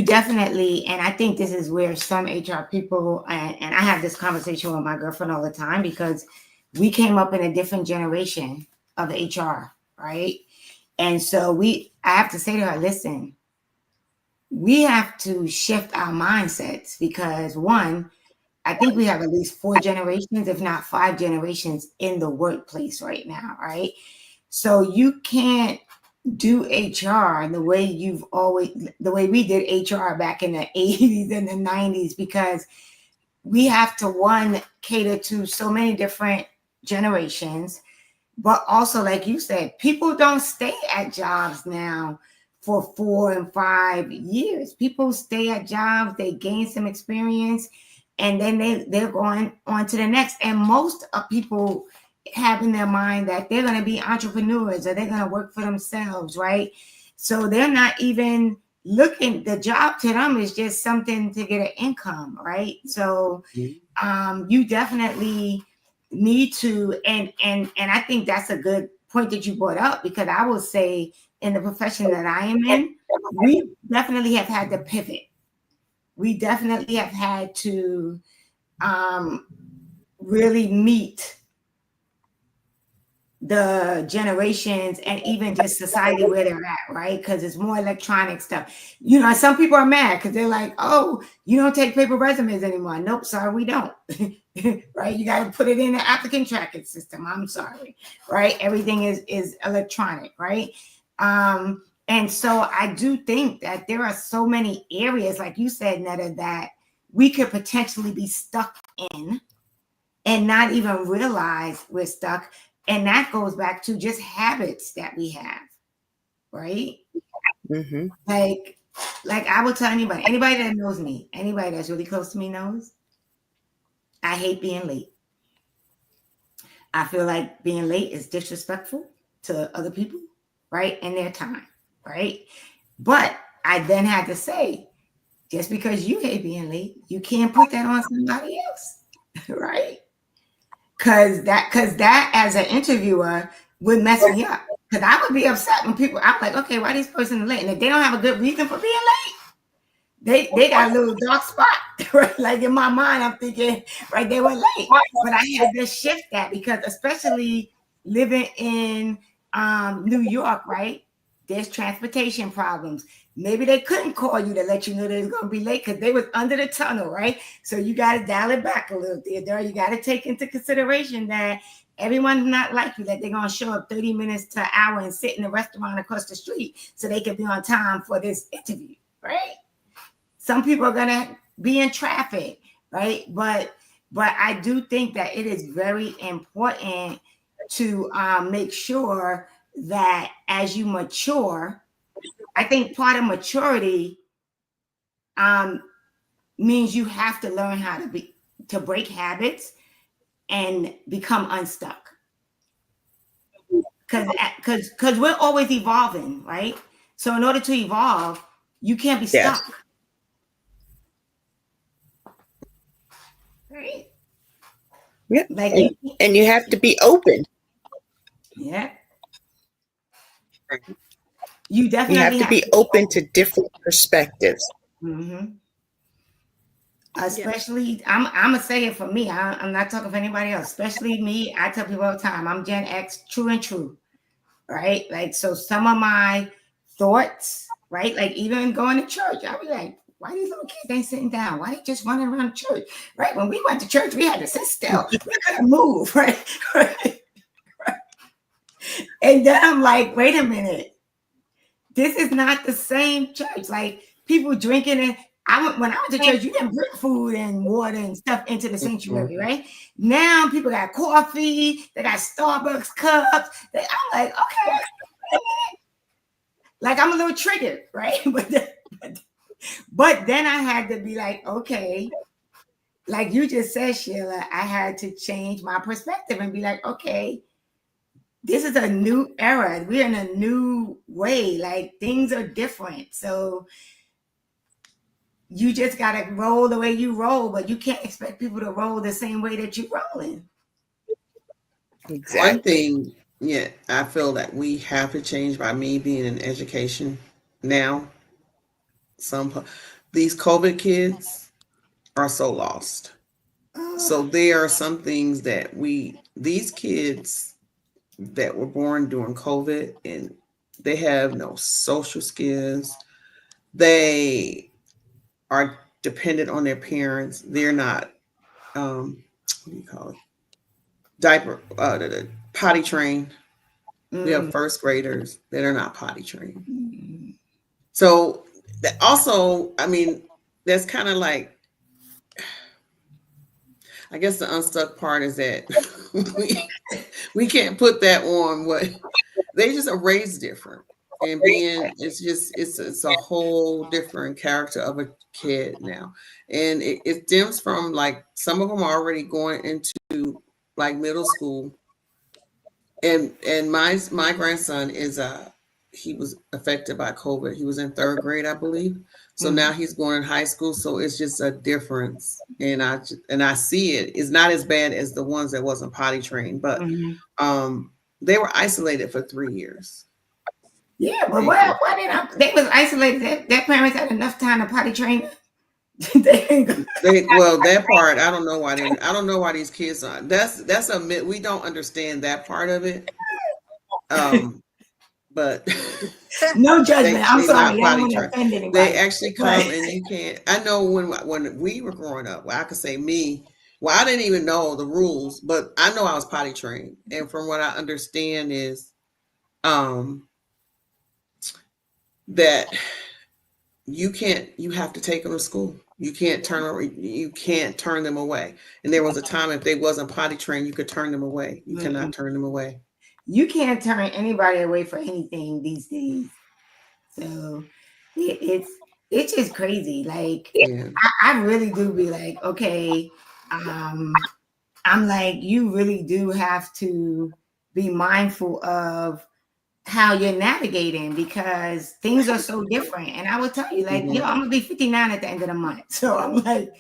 definitely, and I think this is where some HR people, and I have this conversation with my girlfriend all the time, because we came up in a different generation of HR, right? And so I have to say to her, listen, we have to shift our mindsets, because one, I think we have at least 4 generations, if not 5 generations in the workplace right now, right? So you can't do HR the way we did HR back in the 80s and the 90s, because we have to, one, cater to so many different generations, but also, like you said, people don't stay at jobs now for 4 and 5 years. People stay at jobs, they gain some experience, and then they're going on to the next. And most of people have in their mind that they're going to be entrepreneurs, or they're going to work for themselves, right? So they're not even looking, the job to them is just something to get an income, right? So you definitely need to, and I think that's a good point that you brought up, because I will say, in the profession that I am in, we definitely have had to pivot. We definitely have had to really meet the generations and even just society where they're at, right? Because it's more electronic stuff. Some people are mad because they're like, oh, you don't take paper resumes anymore. Nope, sorry, we don't. Right? You got to put it in the applicant tracking system. I'm sorry, right? Everything is electronic, right? And so I do think that there are so many areas, like you said, Netta, that we could potentially be stuck in and not even realize we're stuck. And that goes back to just habits that we have, right? Mm-hmm. Like I will tell anybody that knows me, anybody that's really close to me knows, I hate being late. I feel like being late is disrespectful to other people, right? And their time, right? But I then had to say, just because you hate being late, you can't put that on somebody else, right? Because that as an interviewer would mess me up. Because I would be upset when people, I'm like, okay, why this person late? And if they don't have a good reason for being late, they got a little dark spot, right? Like in my mind, I'm thinking, right, they were late. But I had to shift that, because especially living in New York, right? There's transportation problems. Maybe they couldn't call you to let you know they was going to be late because they was under the tunnel, right? So you got to dial it back a little bit there. You got to take into consideration that everyone's not like you, that they're going to show up 30 minutes to an hour and sit in the restaurant across the street so they can be on time for this interview, right? Some people are going to be in traffic, right? But I do think that it is very important to make sure that as you mature, I think part of maturity means you have to learn how to break habits and become unstuck. Because we're always evolving, right? So in order to evolve, you can't be stuck. Yes. Right? Yeah. Like and you have to be open. Yeah. You definitely You have to be open to different perspectives. Mm-hmm. Especially, I'm gonna say it for me. I'm not talking for anybody else. Especially me. I tell people all the time, I'm Gen X, true and true, right? Like, so some of my thoughts, right? Like even going to church, I'll be like, why these little kids ain't sitting down? Why they just running around church, right? When we went to church, we had to sit still. We couldn't move, right? And then I'm like, wait a minute. This is not the same church. Like people drinking, and when I went to church, you didn't bring food and water and stuff into the sanctuary, right? Now people got coffee, they got Starbucks cups. I'm like, okay, like I'm a little triggered, right? But then I had to be like, okay, like you just said, Sheila, I had to change my perspective and be like, okay, this is a new era. We're in a new way. Like things are different. So you just gotta roll the way you roll, but you can't expect people to roll the same way that you're rolling. Exactly. One thing, yeah, I feel that we have to change by me being in education now. These COVID kids are so lost. So there are some things that these kids that were born during COVID, and they have no social skills. They are dependent on their parents. They're not, what do you call it? Potty trained. We have first graders that are not potty trained. So also, I mean, that's kind of like, I guess the unstuck part is that we can't put that on what they just are raised different. And it's a whole different character of a kid now. And it stems from like some of them are already going into like middle school. And my grandson he was affected by COVID. He was in third grade, I believe. So now he's going in high school. So it's just a difference. And I see it. It's not as bad as the ones that wasn't potty trained, but they were isolated for 3 years. Yeah, but they was isolated. Their parents had enough time to potty train. Well, that part I don't know why these kids are. That's a myth. We don't understand that part of it. But no judgment. I'm sorry. I don't want to offend anybody. They actually come and you can't. I know when we were growing up, well, I could say me. Well, I didn't even know the rules, but I know I was potty trained, and from what I understand is, that you have to take them to school. You can't turn them away. And there was a time if they wasn't potty trained, you could turn them away. You cannot turn them away. You can't turn anybody away for anything these days. So it's just crazy. Like I really do be like, okay, I'm like, you really do have to be mindful of how you're navigating because things are so different. And I would tell you, like, yo, I'm gonna be 59 at the end of the month. So I'm like,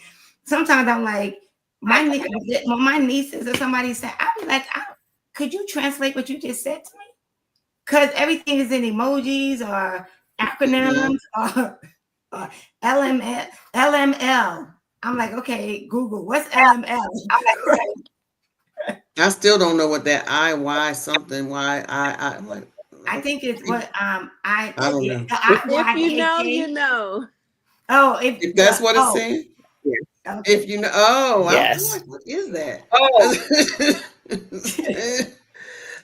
sometimes I'm like, my nieces or somebody said, I'll be like, could you translate what you just said to me? Because everything is in emojis or acronyms or LML. I'm like, okay, Google, what's LML? I still don't know what that why something why I'm like. I think it's what I don't know. If you know, you know. Oh, if that's what it's saying. Yeah. Okay. If you know, yes. I'm like, what is that?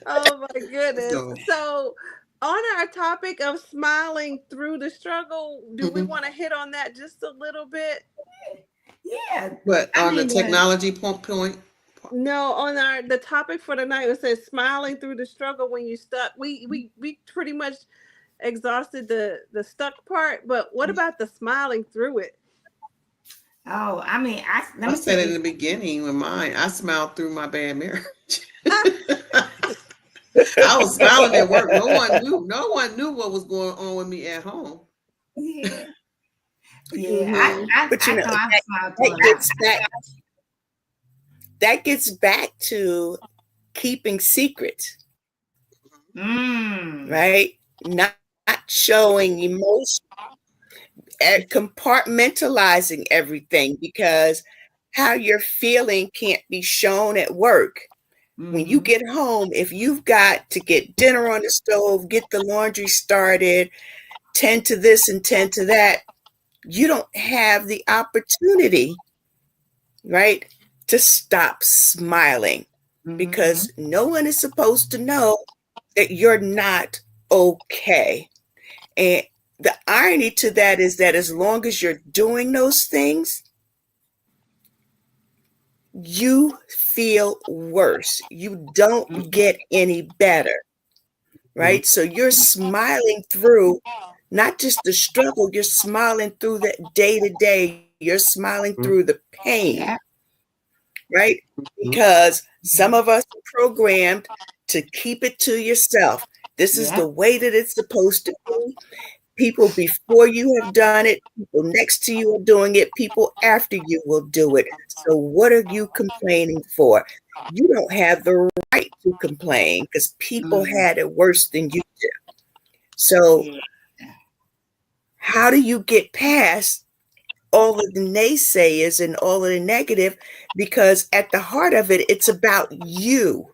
Oh my goodness. So on our topic of smiling through the struggle, do we want to hit on that just a little bit? Yeah. But on the technology point. No, on the topic for tonight, it says smiling through the struggle when you stuck. We pretty much exhausted the stuck part, but what about the smiling through it? Oh, I mean, I said it in the beginning with mine. I smiled through my bad marriage. I was smiling at work. No one knew what was going on with me at home. Yeah. Yeah. But you know, that gets back to keeping secrets. Right? Not showing emotion, compartmentalizing everything, because how you're feeling can't be shown at work. When you get home, if you've got to get dinner on the stove, get the laundry started, tend to this and tend to that, you don't have the opportunity, right, to stop smiling, because no one is supposed to know that you're not okay. And the irony to that is that as long as you're doing those things, you feel worse. You don't get any better, right? So you're smiling through not just the struggle, you're smiling through the day to day. You're smiling through the pain. right? Because some of us are programmed to keep it to yourself. This is Yeah. the way that it's supposed to be. People before you have done it, people next to you are doing it, people after you will do it. So what are you complaining for? You don't have the right to complain because people had it worse than you do. So Yeah. how do you get past all of the naysayers and all of the negative? Because at the heart of it, it's about you.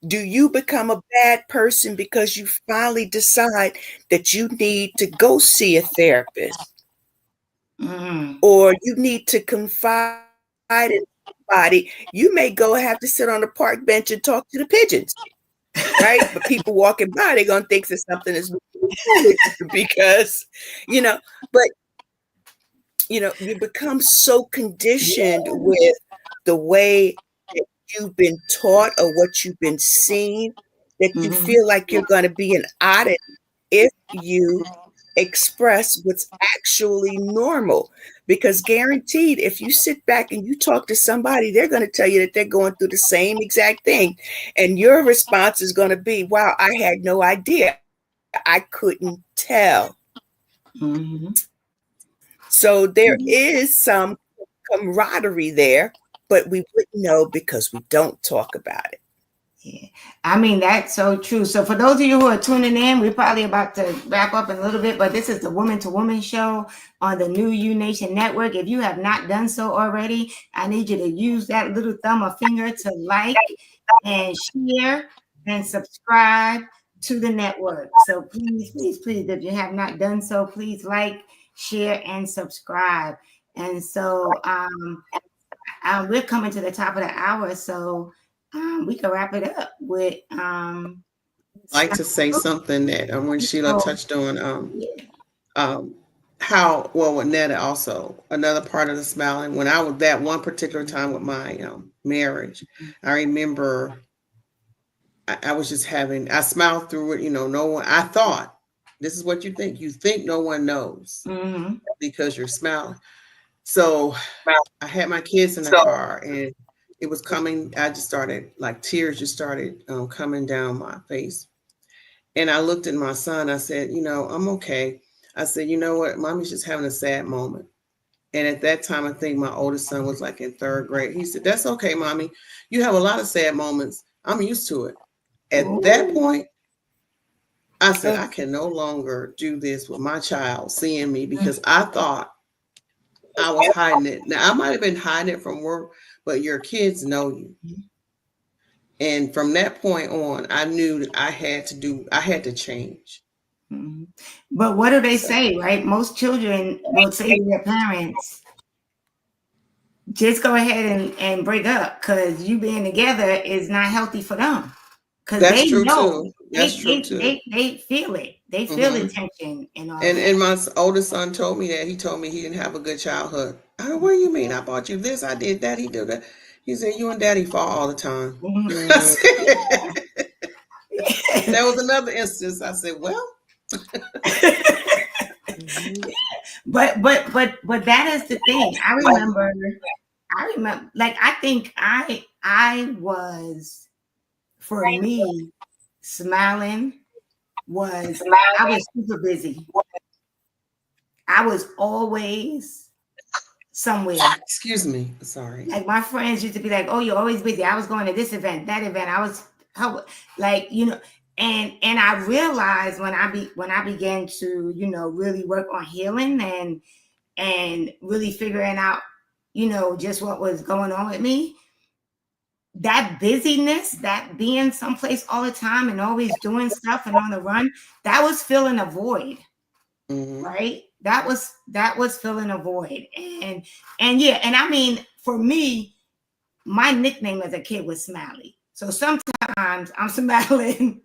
Do you become a bad person because you finally decide that you need to go see a therapist, or you need to confide in somebody? You may go have to sit on the park bench and talk to the pigeons, right? But people walking by, they're going to think that something is because, you know, but, you become so conditioned with the way that you've been taught or what you've been seeing that you feel like you're going to be an oddity if you express what's actually normal. Because guaranteed, if you sit back and you talk to somebody, they're going to tell you that they're going through the same exact thing. And your response is going to be, wow, I had no idea. I couldn't tell. So there is some camaraderie there, but we wouldn't know because we don't talk about it. Yeah, I mean, that's so true. So for those of you who are tuning in, we're probably about to wrap up in a little bit, but this is the Woman to Woman show on the new U Nation Network. If you have not done so already, I need you to use that little thumb or finger to like and share and subscribe to the network. So please, please, please, if you have not done so, please like, share, and subscribe. And so we're coming to the top of the hour, so we can wrap it up with I'd like to say something that when Sheila touched on how with Netta also, another part of the smiling, when I was that one particular time with my marriage, I remember I was just I smiled through it. No one, I thought, this is what you think no one knows because you're smiling. So I had my kids in the car and it was coming. I just started, like, tears just started coming down my face. And I looked at my son. I said, I'm okay. I said, you know what? Mommy's just having a sad moment. And at that time, I think my oldest son was like in third grade. He said, that's okay, Mommy. You have a lot of sad moments. I'm used to it. At that point, I said, I can no longer do this with my child seeing me because I thought I was hiding it. Now, I might have been hiding it from work, but your kids know you. And from that point on, I knew that I had to change. But what do they say, right? Most children will say to their parents, just go ahead and break up because you being together is not healthy for them. Because they know. That's true too. They feel it. They feel the tension and all that. And my oldest son told me that. He told me he didn't have a good childhood. I go, what do you mean? I bought you this, I did that, he did that. He said, you and Daddy fought all the time. That was another instance. I said, well. But that is the thing. I remember, like, I think I was, for me, smiling was, I was super busy. I was always somewhere. Excuse me. Sorry. Like, my friends used to be like, oh, you're always busy. I was going to this event, that event. I was like, and I realized when I began to, really work on healing and really figuring out, just what was going on with me, that busyness, that being someplace all the time and always doing stuff and on the run, that was filling a void, right? That was filling a void. And I mean, for me, my nickname as a kid was Smiley. So sometimes I'm smiling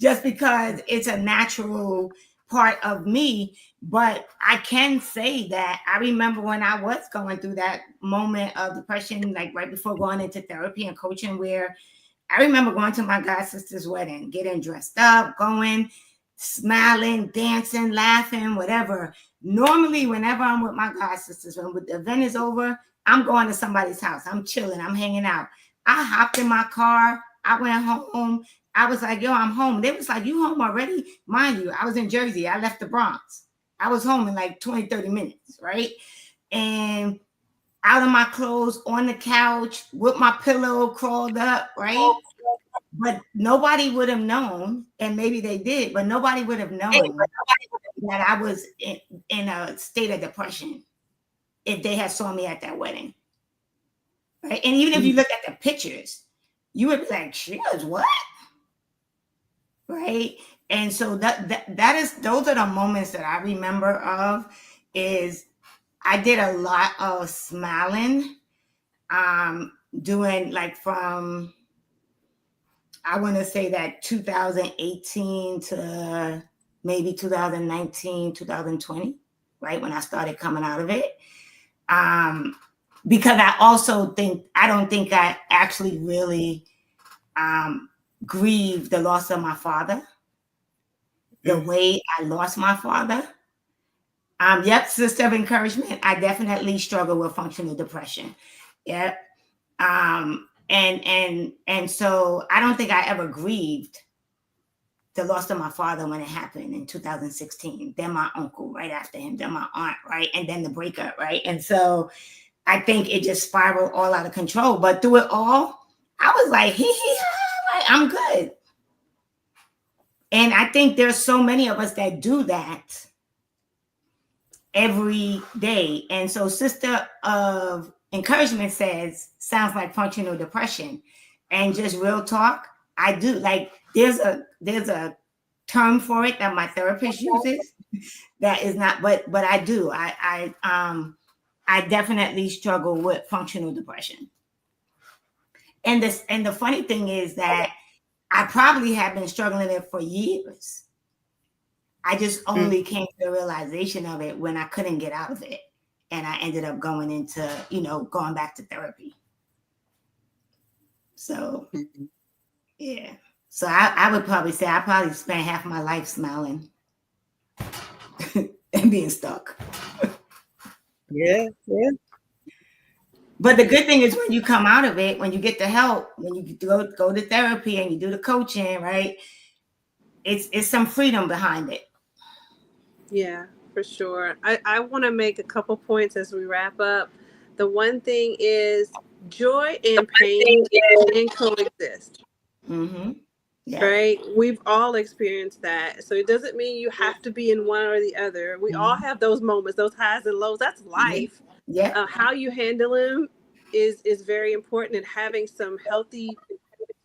just because it's a natural part of me. But I can say that I remember when I was going through that moment of depression, like right before going into therapy and coaching, where I remember going to my god sister's wedding, getting dressed up, going, smiling, dancing, laughing, whatever. Normally, whenever I'm with my god sisters, when the event is over, I'm going to somebody's house. I'm chilling. I'm hanging out. I hopped in my car. I went home. I was like, yo, I'm home. They was like, you home already? Mind you, I was in Jersey. I left the Bronx. I was home in like 20, 30 minutes, right? And out of my clothes, on the couch, with my pillow crawled up, right? But nobody would have known, and maybe they did, but nobody would have known that I was in a state of depression if they had saw me at that wedding. Right? And even if you look at the pictures, you would be like, she was what? Right? And so that is, those are the moments that I remember of. Is I did a lot of smiling, doing like from, I want to say that 2018 to maybe 2019, 2020, right? When I started coming out of it. Because I also think, I don't think I actually really grieved the loss of my father the way I lost my father. Yep, sister of encouragement. I definitely struggle with functional depression. Yep. And so I don't think I ever grieved the loss of my father when it happened in 2016. Then my uncle right after him, then my aunt, right? And then the breakup, right? And so I think it just spiraled all out of control. But through it all, I was like, like, I'm good. And I think there's so many of us that do that every day. And so sister of encouragement sounds like functional depression. And just real talk, I do. Like there's a term for it that my therapist uses that is not, but I do. I definitely struggle with functional depression. And the funny thing is that I probably have been struggling with it for years. I just only came to the realization of it when I couldn't get out of it. And I ended up going into, going back to therapy. So, yeah. So I would probably say I probably spent half my life smiling and being stuck. Yeah. But the good thing is when you come out of it, when you get the help, when you go to therapy and you do the coaching, right? It's some freedom behind it. Yeah, for sure. I want to make a couple points as we wrap up. The one thing is joy and pain can coexist. Mm-hmm. Yeah. Right? We've all experienced that. So it doesn't mean you have to be in one or the other. We all have those moments, those highs and lows. That's life. Yeah. How you handle them is very important, and having some healthy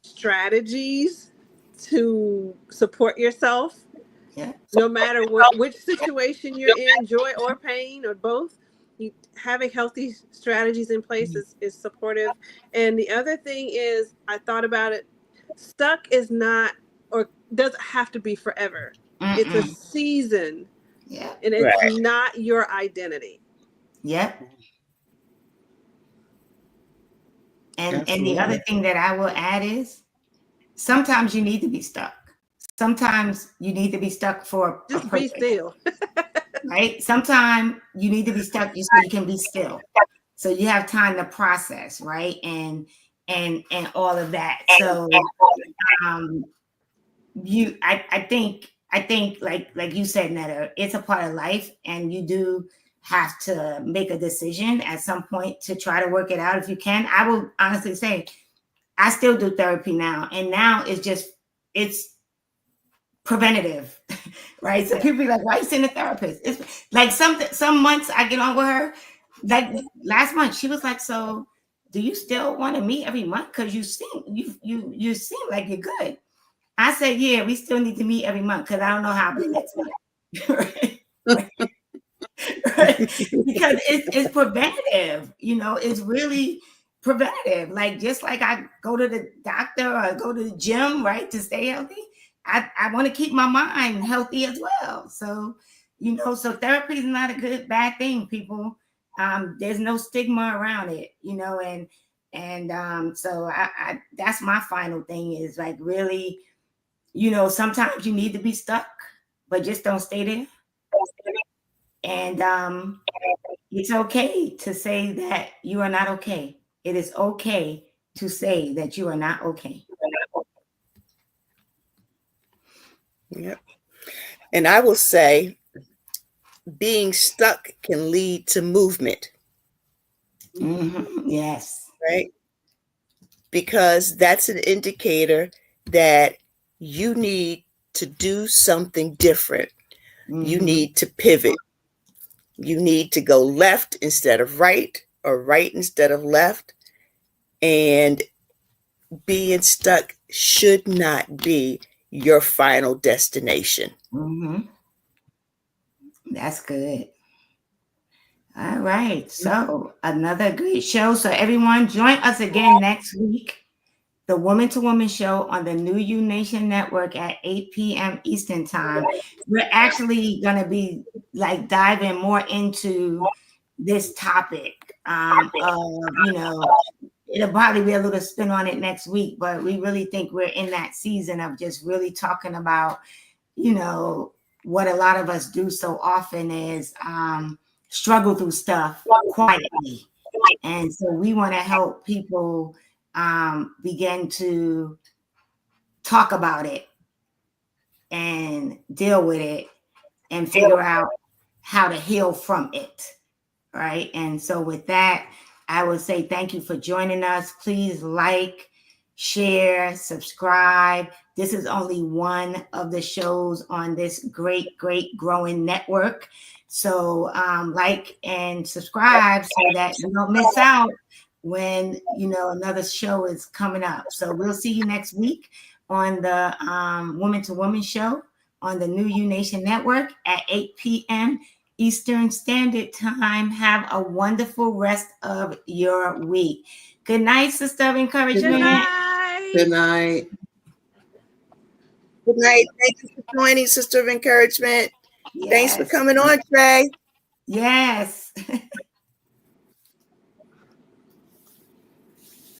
strategies to support yourself. Yeah. No matter which situation you're in, joy or pain or both, having healthy strategies in place is supportive. And the other thing is, I thought about it, stuck is not, or doesn't have to be forever. It's a season. Yeah. And it's not your identity. Yep. And the other thing that I will add is sometimes you need to be stuck. Sometimes you need to be stuck for just be still. Right? Sometimes you need to be stuck so you can be still. So you have time to process, right? And all of that. So I think like you said, Netta, it's a part of life, and you do have to make a decision at some point to try to work it out if you can. I will honestly say I still do therapy now, and now it's preventative, right? So people be like, why are you seeing a therapist? It's like some months I get on with her. Like last month, she was like, so do you still want to meet every month? Because you seem like you're good. I said, yeah, we still need to meet every month because I don't know how I'll be next month. Right? Because it's preventative, it's really preventative. Like just like I go to the doctor or go to the gym, right, to stay healthy. I want to keep my mind healthy as well. So, so therapy is not a bad thing, people. There's no stigma around it, and so I that's my final thing is like really, sometimes you need to be stuck, but just don't stay there. And It's okay to say that you are not okay. It is okay to say that you are not okay. Yep. And I will say, being stuck can lead to movement, Yes. right? Because that's an indicator that you need to do something different. You need to pivot. You need to go left instead of right, or right instead of left. And being stuck should not be your final destination. That's good. All right. So another great show. So everyone join us again next week. The Woman to Woman show on the New You Nation Network at 8 p.m. Eastern Time. We're actually going to be like diving more into this topic of, it'll probably be a little spin on it next week, but we really think we're in that season of just really talking about, what a lot of us do so often is struggle through stuff quietly. And so we want to help people begin to talk about it and deal with it and figure out how to heal from it. Right. And so with that, I would say thank you for joining us. Please like, share, subscribe. This is only one of the shows on this great, great growing network. So like and subscribe so that you don't miss out when another show is coming up. So we'll see you next week on the Woman to Woman show on the New You Nation Network at 8 p.m. Eastern Standard Time. Have a wonderful rest of your week. Good night, Sister of Encouragement. Good night. Good night. Good night. Thank you for joining, Sister of Encouragement. Yes. Thanks for coming on, Trey. Yes.